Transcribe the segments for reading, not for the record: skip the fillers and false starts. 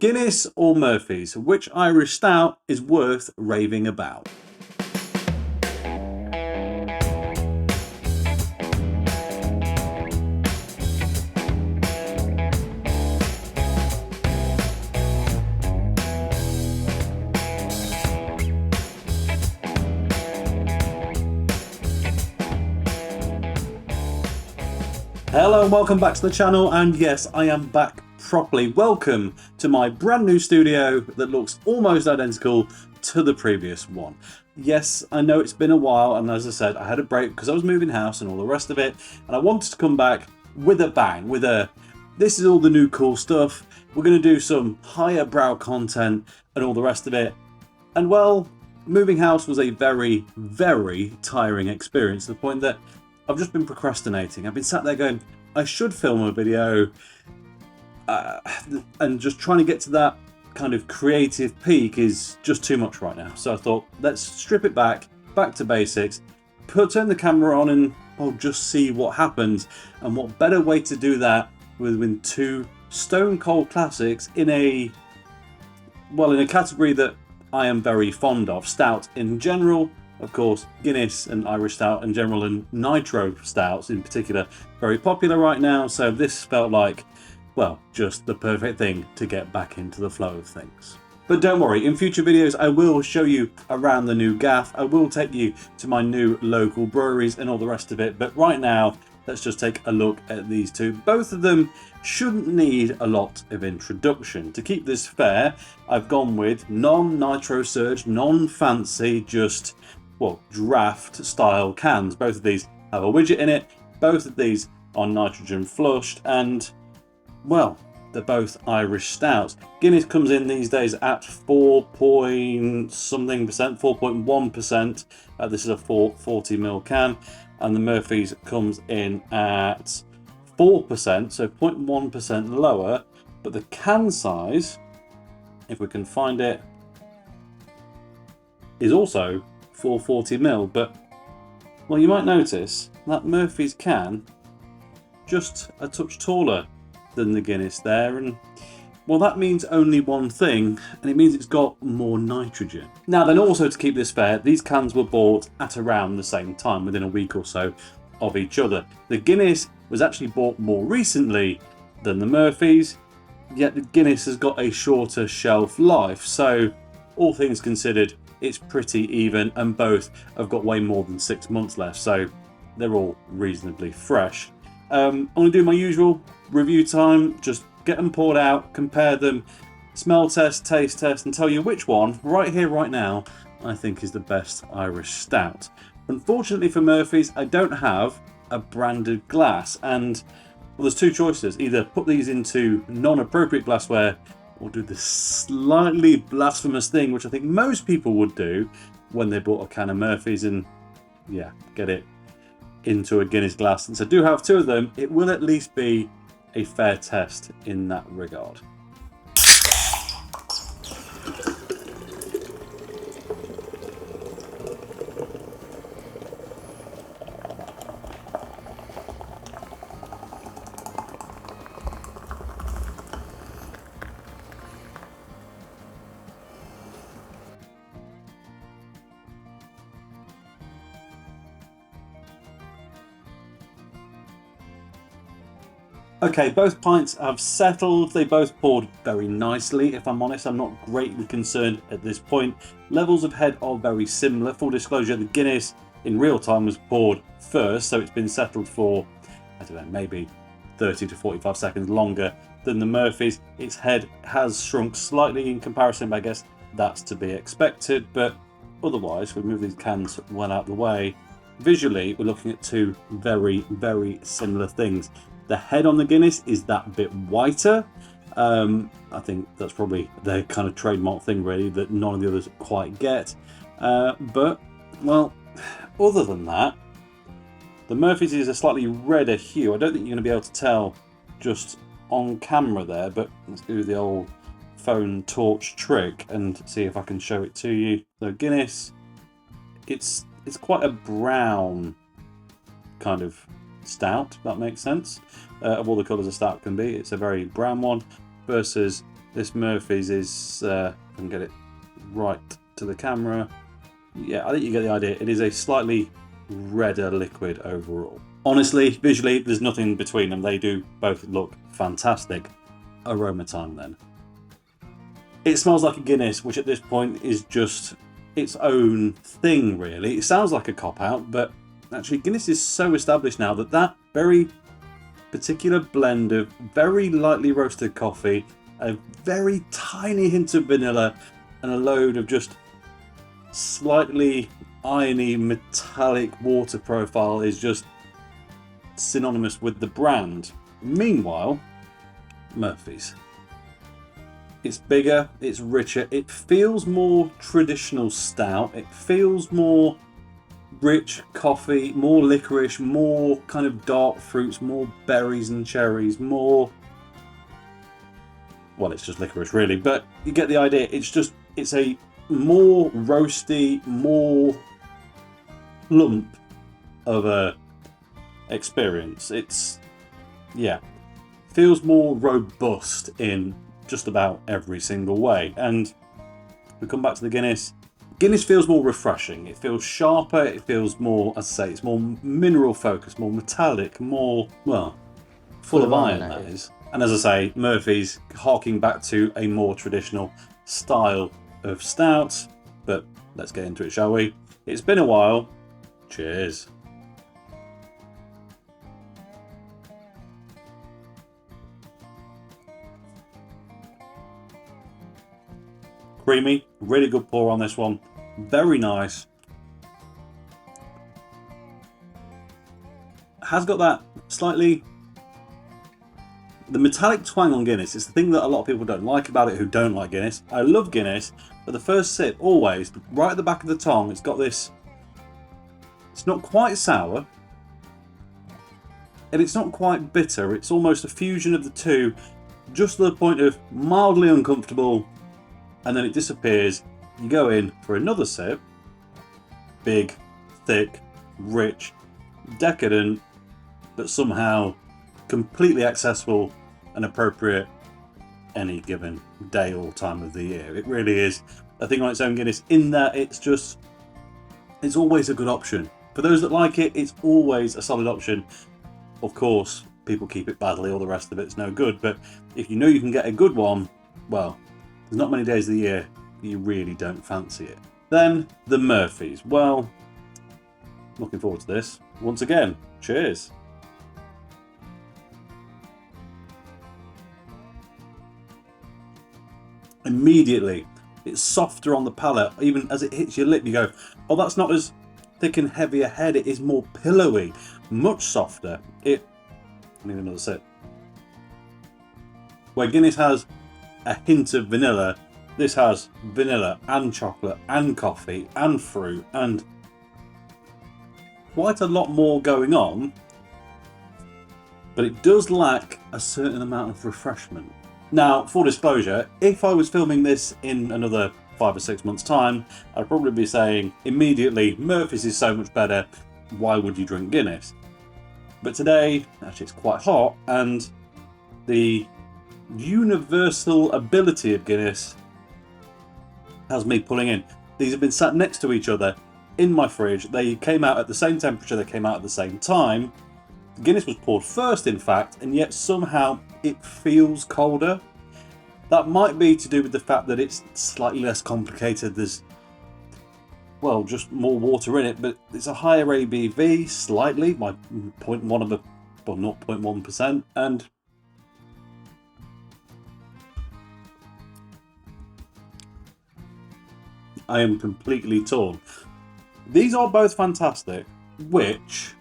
Guinness or Murphy's, which Irish Stout is worth raving about? Hello and welcome back to the channel, and yes, I am back properly. Welcome to my brand new studio that looks almost identical to the previous one. Yes, I know it's been a while, and as I said, I had a break because I was moving house and all the rest of it, and I wanted to come back with a bang, this is all the new cool stuff, we're going to do some higher brow content and all the rest of it. And well, moving house was a very, very tiring experience to the point that I've just been procrastinating. I've been sat there going, I should film a video, and just trying to get to that kind of creative peak is just too much right now. So I thought, let's strip it back to basics, turn the camera on, and I'll just see what happens. And what better way to do that with two stone cold classics in a category that I am very fond of, stout in general. Of course, Guinness and Irish Stout in general, and nitro stouts in particular, very popular right now. So this felt like, well, just the perfect thing to get back into the flow of things. But don't worry, in future videos I will show you around the new gaff. I will take you to my new local breweries and all the rest of it. But right now, let's just take a look at these two. Both of them shouldn't need a lot of introduction. To keep this fair, I've gone with non-nitro surge, non-fancy, just, well, draft style cans. Both of these have a widget in it. Both of these are nitrogen flushed, and well, they're both Irish stouts. Guinness comes in these days at 4.1%. This is a 40ml can, and the Murphy's comes in at 4%, so 0.1% lower. But the can size, if we can find it, is also 440ml. But well, you might notice that Murphy's can just a touch taller than the Guinness there, and well, that means only one thing, and it means it's got more nitrogen. Now then, also to keep this fair, these cans were bought at around the same time, within a week or so of each other. The Guinness was actually bought more recently than the Murphy's, yet the Guinness has got a shorter shelf life, so all things considered, it's pretty even, and both have got way more than 6 months left, so they're all reasonably fresh. I'm going to do my usual review time, just get them poured out, compare them, smell test, taste test, and tell you which one, right here, right now, I think is the best Irish Stout. Unfortunately for Murphy's, I don't have a branded glass, and well, there's two choices. Either put these into non-appropriate glassware, or do this slightly blasphemous thing, which I think most people would do when they bought a can of Murphy's, and yeah, get it into a Guinness glass. Since I do have two of them, it will at least be a fair test in that regard. Okay, both pints have settled. They both poured very nicely. If I'm honest, I'm not greatly concerned at this point. Levels of head are very similar. Full disclosure, the Guinness in real time was poured first, so it's been settled for, I don't know, maybe 30 to 45 seconds longer than the Murphy's. Its head has shrunk slightly in comparison, but I guess that's to be expected. But otherwise, we move these cans well out of the way. Visually, we're looking at two very, very similar things. The head on the Guinness is that bit whiter. I think that's probably their kind of trademark thing, really, that none of the others quite get. But, well, other than that, the Murphy's is a slightly redder hue. I don't think you're going to be able to tell just on camera there, but let's do the old phone torch trick and see if I can show it to you. So Guinness, it's quite a brown kind of stout, if that makes sense. Of all the colours a stout can be, it's a very brown one, versus This Murphy's is, if I can get it right to the camera. Yeah, I think you get the idea. It is a slightly redder liquid overall. Honestly, visually, there's nothing between them. They do both look fantastic. Aroma time then. It smells like a Guinness, which at this point is just its own thing, really. It sounds like a cop-out, but actually Guinness is so established now that that very particular blend of very lightly roasted coffee, a very tiny hint of vanilla, and a load of just slightly irony metallic water profile is just synonymous with the brand. Meanwhile, Murphy's. It's bigger, it's richer, it feels more traditional stout, it feels more rich coffee, more licorice, more kind of dark fruits, more berries and cherries, more... well, it's just licorice really, but you get the idea. It's a more roasty, more lump of a experience. Feels more robust in just about every single way. And we come back to the Guinness. Guinness feels more refreshing. It feels sharper. It feels more, as I say, it's more mineral focused, more metallic, more, well, full of iron, that is. And as I say, Murphy's harking back to a more traditional style of stout. But let's get into it, shall we? It's been a while. Cheers. Creamy, really good pour on this one. Very nice. Has got that slightly... the metallic twang on Guinness is the thing that a lot of people don't like about it who don't like Guinness. I love Guinness, but the first sip, always, right at the back of the tongue, it's got this... it's not quite sour. And it's not quite bitter. It's almost a fusion of the two, just to the point of mildly uncomfortable, and then it disappears. You go in for another sip. Big, thick, rich, decadent, but somehow completely accessible and appropriate any given day or time of the year. It really is a thing on its own, Guinness, in that it's always a good option. For those that like it, it's always a solid option. Of course, people keep it badly, all the rest of it's no good, but if you know you can get a good one, well, there's not many days of the year you really don't fancy it. Then, the Murphy's. Well, looking forward to this. Once again, cheers. Immediately, it's softer on the palate. Even as it hits your lip, you go, oh, that's not as thick and heavy a head. It is more pillowy, much softer. I need another sip. Where Guinness has a hint of vanilla, this has vanilla and chocolate and coffee and fruit and quite a lot more going on, but it does lack a certain amount of refreshment. Now, full disclosure, if I was filming this in another 5 or 6 months' time, I'd probably be saying immediately, Murphy's is so much better, why would you drink Guinness? But today, actually it's quite hot, and the universal ability of Guinness has me pulling in. These have been sat next to each other in my fridge. They came out at the same temperature, they came out at the same time. Guinness was poured first, in fact, and yet somehow it feels colder. That might be to do with the fact that it's slightly less complicated. There's, well, just more water in it, but it's a higher ABV, slightly, by 0.1%, and I am completely torn. These are both fantastic, which,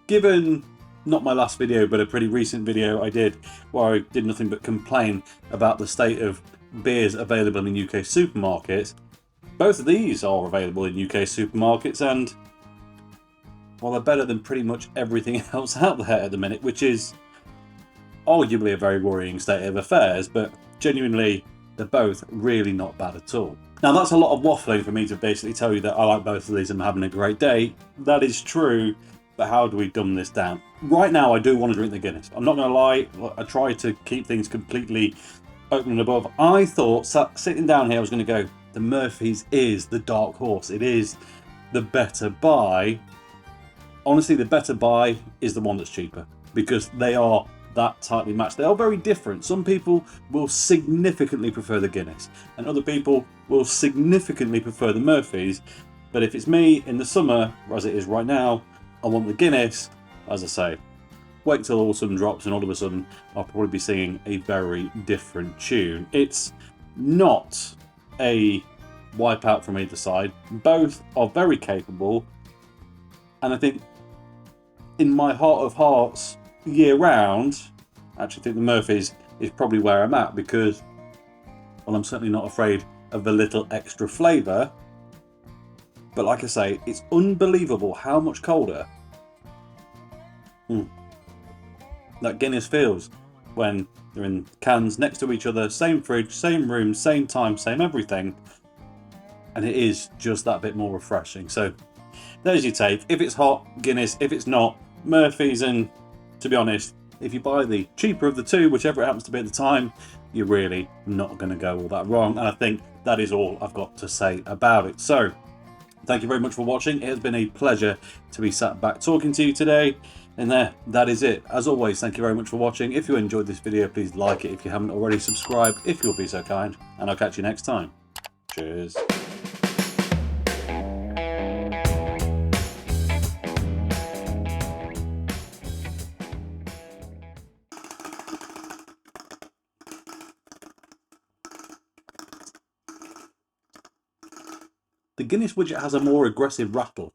given not my last video, but a pretty recent video I did where I did nothing but complain about the state of beers available in UK supermarkets, both of these are available in UK supermarkets, and well, they're better than pretty much everything else out there at the minute, which is arguably a very worrying state of affairs, but genuinely, they're both really not bad at all. Now, that's a lot of waffling for me to basically tell you that I like both of these and I'm having a great day. That is true, but how do we dumb this down? Right now, I do want to drink the Guinness. I'm not going to lie, I try to keep things completely opening above. I thought, sitting down here, I was going to go, the Murphy's is the dark horse. It is the better buy. Honestly, the better buy is the one that's cheaper, because they are that tightly matched. They are very different. Some people will significantly prefer the Guinness, and other people will significantly prefer the Murphy's. But if it's me in the summer, as it is right now, I want the Guinness. As I say, wait till autumn drops and all of a sudden I'll probably be singing a very different tune. It's not a wipeout from either side. Both are very capable, and I think in my heart of hearts, year round, I actually think the Murphy's is probably where I'm at, because, well, I'm certainly not afraid of the little extra flavour. But like I say, it's unbelievable how much colder that Guinness feels when they're in cans next to each other, same fridge, same room, same time, same everything. And it is just that bit more refreshing. So there's your take. If it's hot, Guinness. If it's not, Murphy's. And to be honest, if you buy the cheaper of the two, whichever it happens to be at the time, you're really not going to go all that wrong. And I think that is all I've got to say about it. So thank you very much for watching. It has been a pleasure to be sat back talking to you today. And that is it. As always, thank you very much for watching. If you enjoyed this video, please like it. If you haven't already, subscribe if you'll be so kind. And I'll catch you next time. Cheers. The Guinness widget has a more aggressive rattle.